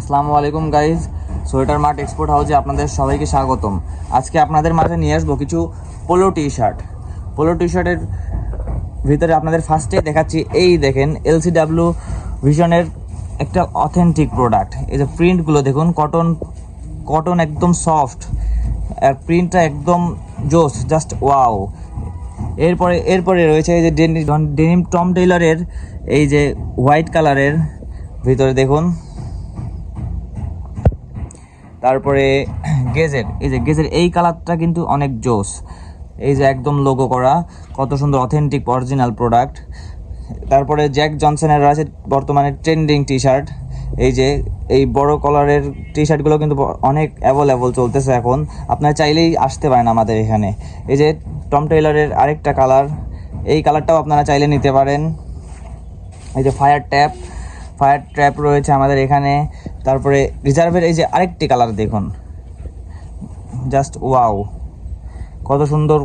আসসালামু আলাইকুম guys, sweater mart export হাউসে আপনাদের সবাইকে স্বাগতম। আজকে আপনাদের মাঝে নিয়ে আসবো কিছু পোলো টি শার্টের ভিতরে আপনাদের ফার্স্টে দেখাচ্ছি। এই দেখেন LCW ভিশনের একটা অথেন্টিক প্রোডাক্ট। এই যে প্রিন্টগুলো দেখুন, কটন একদম সফট, আর প্রিন্টটা একদম জোস, জাস্ট ওয়াও। এরপরে রয়েছে এই যে ডেনিম টম টেইলরের এই যে হোয়াইট কালারের ভিতরে দেখুন। তারপরে গেজের এই কালারটা কিন্তু অনেক জোস। এই যে একদম লোগো করা, কত সুন্দর অথেন্টিক অরিজিনাল প্রোডাক্ট। তারপরে জ্যাক জনসনের রয়েছে বর্তমানে ট্রেন্ডিং টি শার্ট। এই বড় কলারের টি শার্টগুলো কিন্তু অনেক অ্যাভেলেবল চলতেছে এখন, আপনারা চাইলেই আসতে পারেন আমাদের এখানে। এই যে টম টেইলরের আরেকটা কালার, এই কালারটাও আপনারা চাইলে নিতে পারেন। এই যে ফায়ার ট্র্যাপ রয়েছে আমাদের এখানে। তারপরে রিজার্ভের এই যে আরেকটি কালার দেখুন, জাস্ট ওয়াও, কত সুন্দর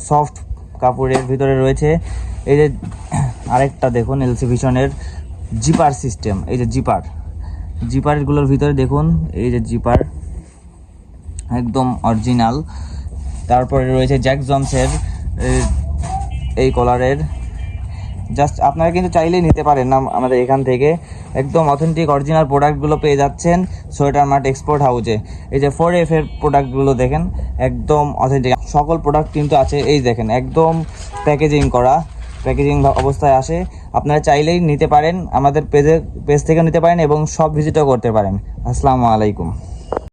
সফট কাপড়ের ভিতরে রয়েছে। এই যে আরেকটা দেখুন এলসি ভিশনের জিপার সিস্টেম। এই যে জিপারগুলোর ভিতরে দেখুন, এই যে জিপার একদম অরিজিনাল। তারপরে রয়েছে জ্যাক জনসের এই কলারের। জাস্ট আপনারা কিন্তু চাইলেই নিতে পারেন না আমাদের এখান থেকে। একদম অথেন্টিক অরিজিনাল প্রোডাক্টগুলো পেয়ে যাচ্ছেন সোয়েটার মার্ট এক্সপোর্ট হাউসে। এই যে 4F এর প্রোডাক্টগুলো দেখেন, একদম অথেন্টিক সকল প্রোডাক্ট কিন্তু আছে। এই দেখেন একদম প্যাকেজিং অবস্থায় আসে। আপনারা চাইলেই নিতে পারেন, আমাদের পেজ থেকে নিতে পারেন এবং সব ভিজিটও করতে পারেন। আসসালামু আলাইকুম।